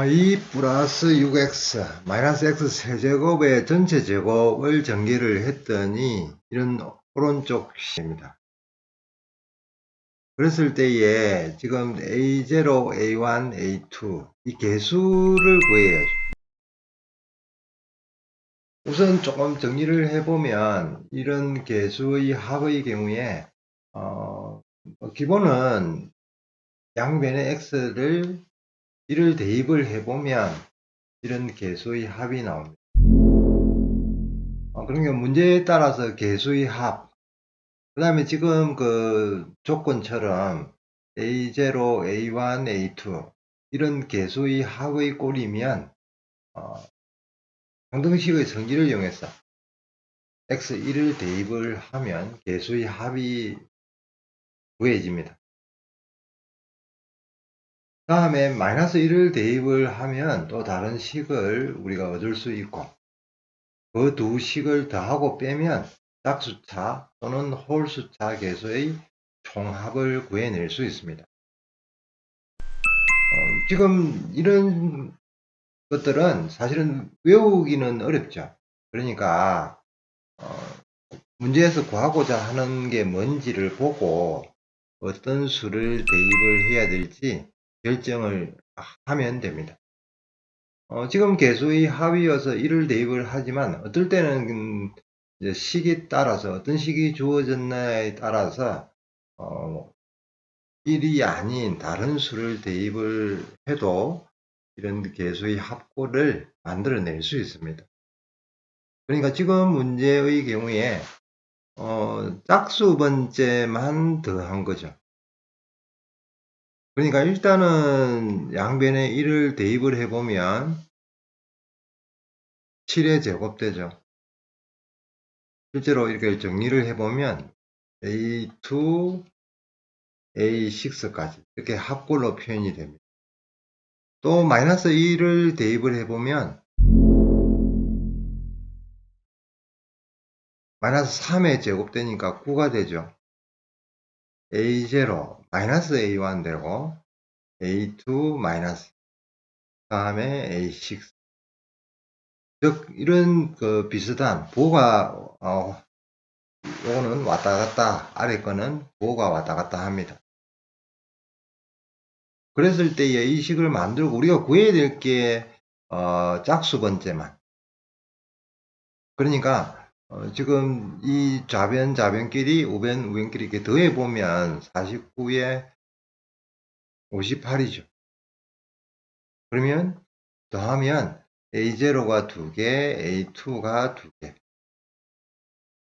y 플러스 6x 마이너스 x 세제곱의 전체 제곱을 전개를 했더니 이런 오른쪽 식입니다. 그랬을 때에 지금 a0, a1, a2 이 개수를 구해야죠. 우선 조금 정리를 해보면 이런 개수의 합의 경우에 기본은 양변의 x를 이를 대입을 해보면 이런 개수의 합이 나옵니다. 그러니까 문제에 따라서 개수의 합, 그 다음에 지금 그 조건처럼 A0, A1, A2 이런 개수의 합의 꼴이면 항등식의 성질을 이용해서 X1을 대입을 하면 개수의 합이 구해집니다. 다음에 마이너스 1을 대입을 하면 또 다른 식을 우리가 얻을 수 있고 그 두 식을 더하고 빼면 짝수차 또는 홀수차 개수의 총합을 구해낼 수 있습니다. 지금 이런 것들은 사실은 외우기는 어렵죠. 그러니까 문제에서 구하고자 하는 게 뭔지를 보고 어떤 수를 대입을 해야 될지 결정을 하면 됩니다. 지금 개수의 합이어서 1을 대입을 하지만 어떨 때는 이제 식에 따라서 어떤 식이 주어졌나에 따라서 1이 아닌 다른 수를 대입을 해도 이런 개수의 합골을 만들어낼 수 있습니다. 그러니까 지금 문제의 경우에 짝수 번째만 더한 거죠. 그러니까 일단은 양변에 1을 대입을 해보면 7의 제곱되죠. 실제로 이렇게 정리를 해보면 A2, A6까지 이렇게 합골로 표현이 됩니다. 또 마이너스 1을 대입을 해보면 마이너스 3의 제곱되니까 9가 되죠. A0 마이너스 A1 되고 A2 마이너스 다음에 A6 즉 이런 그 비슷한 부호가 요거는 왔다 갔다 아래 거는 부호가 왔다 갔다 합니다. 그랬을 때에 이 식을 만들고 우리가 구해야 될 게 짝수 번째만. 그러니까 지금 이 좌변끼리 우변끼리 이렇게 더해 보면 49에 58이죠. 그러면 더하면 A0가 2개, A2가 2개,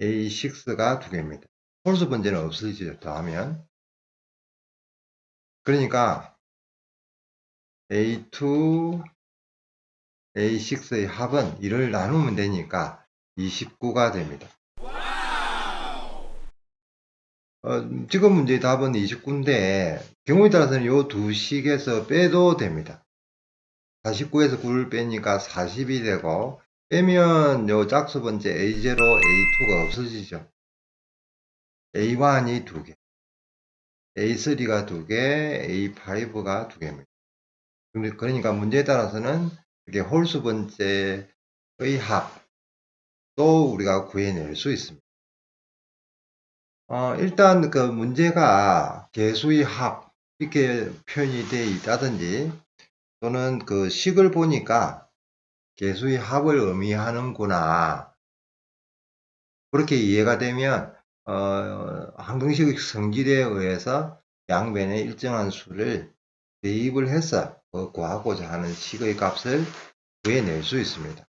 A6가 2개입니다. 홀수 번째는 없어지죠. 더하면. 그러니까 A2, A6의 합은 1을 나누면 되니까 29가 됩니다. 지금 문제의 답은 29인데 경우에 따라서는 이 두 식에서 빼도 됩니다. 49에서 9를 빼니까 40이 되고 빼면 요 짝수 번째 A0, A2가 없어지죠. A1이 2개, A3가 2개, A5가 2개입니다. 그러니까 문제에 따라서는 이렇게 홀수 번째의 합도 우리가 구해낼 수 있습니다. 일단 그 문제가 개수의 합 이렇게 표현이 되어 있다든지 또는 그 식을 보니까 개수의 합을 의미하는구나 그렇게 이해가 되면 항등식 성질에 의해서 양변에 일정한 수를 대입을 해서 구하고자 하는 식의 값을 구해낼 수 있습니다.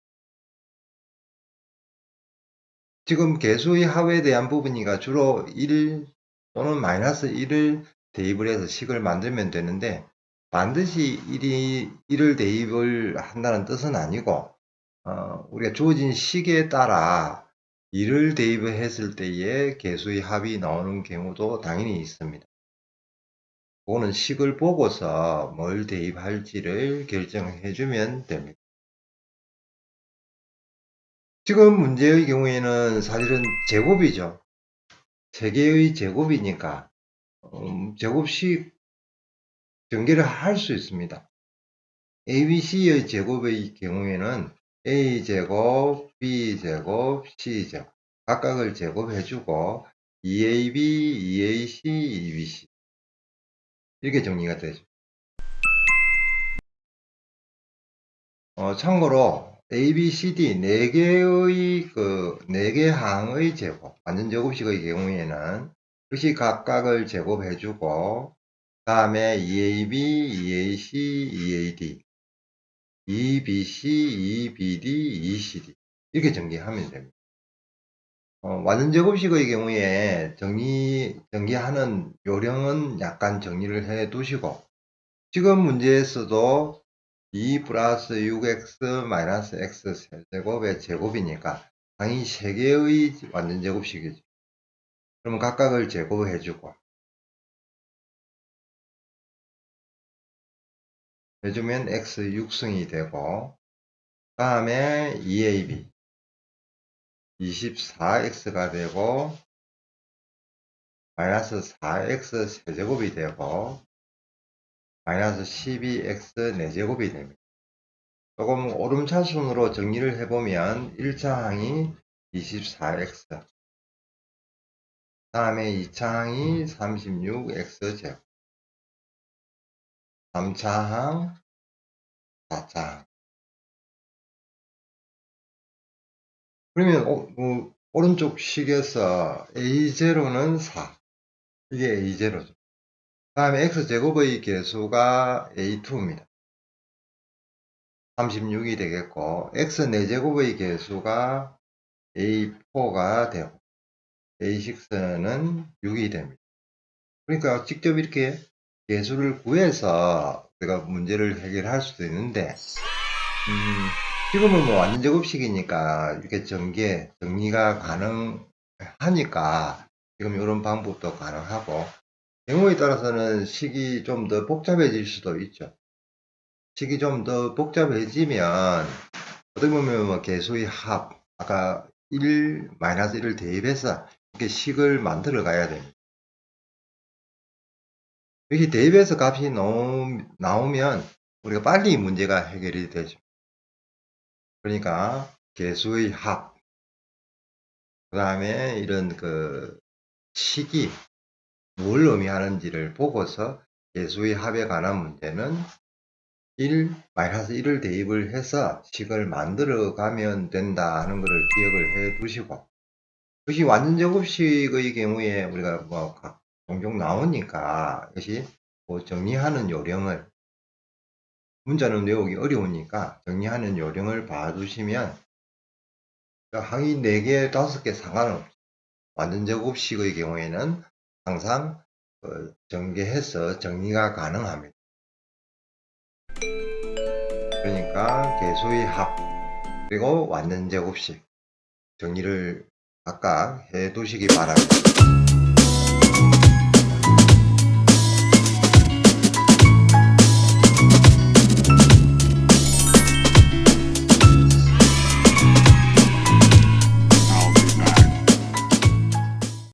지금 개수의 합에 대한 부분이가 주로 1 또는 마이너스 1을 대입을 해서 식을 만들면 되는데 반드시 1을 대입을 한다는 뜻은 아니고 우리가 주어진 식에 따라 1을 대입을 했을 때에 개수의 합이 나오는 경우도 당연히 있습니다. 그거는 식을 보고서 뭘 대입할지를 결정해 주면 됩니다. 지금 문제의 경우에는 사실은 제곱이죠. 3개의 제곱이니까 제곱식 전개를 할 수 있습니다. ABC의 제곱의 경우에는 A제곱, B제곱, C제곱 각각을 제곱해주고 2AB, 2AC, 2BC 이렇게 정리가 되죠. 참고로 A, B, C, D 4개의 4개 항의 제곱, 완전 제곱식의 경우에는 역시 각각을 제곱해주고 다음에 2AB, 2AC, 2AD 2BC, 2BD, 2CD 이렇게 전개하면 됩니다. 완전 제곱식의 경우에 전개하는 요령은 약간 정리를 해 두시고 지금 문제에서도 2 플러스 6x 마이너스 x 세제곱의 제곱이니까 당연히 3개의 완전 제곱식이죠. 그럼 각각을 제곱해주고 해주면 x 6승이 되고 다음에 2ab 24x가 되고 마이너스 4x 세제곱이 되고 마이너스 12x 4제곱이 됩니다. 조금 오름차순으로 정리를 해보면 1차 항이 24x 다음에 2차 항이 36x제곱 3차 항 4차 항 그러면 오른쪽 식에서 a0는 4 이게 a0죠. 다음에 x제곱의 개수가 a2입니다. 36이 되겠고 x 4제곱의 개수가 a4가 되고 a6는 6이 됩니다. 그러니까 직접 이렇게 개수를 구해서 우리가 문제를 해결할 수도 있는데 지금은 뭐 완전 제곱식이니까 이렇게 정리가 가능하니까 지금 이런 방법도 가능하고 경우에 따라서는 식이 좀 더 복잡해질 수도 있죠. 식이 좀 더 복잡해지면 어떻게 보면 뭐 개수의 합 아까 1, 마이너스 1을 대입해서 이렇게 식을 만들어 가야 됩니다. 이렇게 대입해서 값이 나오면 우리가 빨리 문제가 해결이 되죠. 그러니까 개수의 합, 그 다음에 이런 식이 뭘 의미하는지를 보고서 개수의 합에 관한 문제는 1, 마이너스 1을 대입을 해서 식을 만들어 가면 된다 하는 것을 기억을 해 두시고 역시 완전 제곱식의 경우에 우리가 뭐 종종 나오니까 역시 정리하는 요령을 문자는 외우기 어려우니까 정리하는 요령을 봐두시면 항이 4개, 5개 상관없죠. 완전 제곱식의 경우에는 항상 전개해서 정리가 가능합니다. 그러니까 개수의 합 그리고 완전 제곱식 정리를 각각 해 두시기 바랍니다.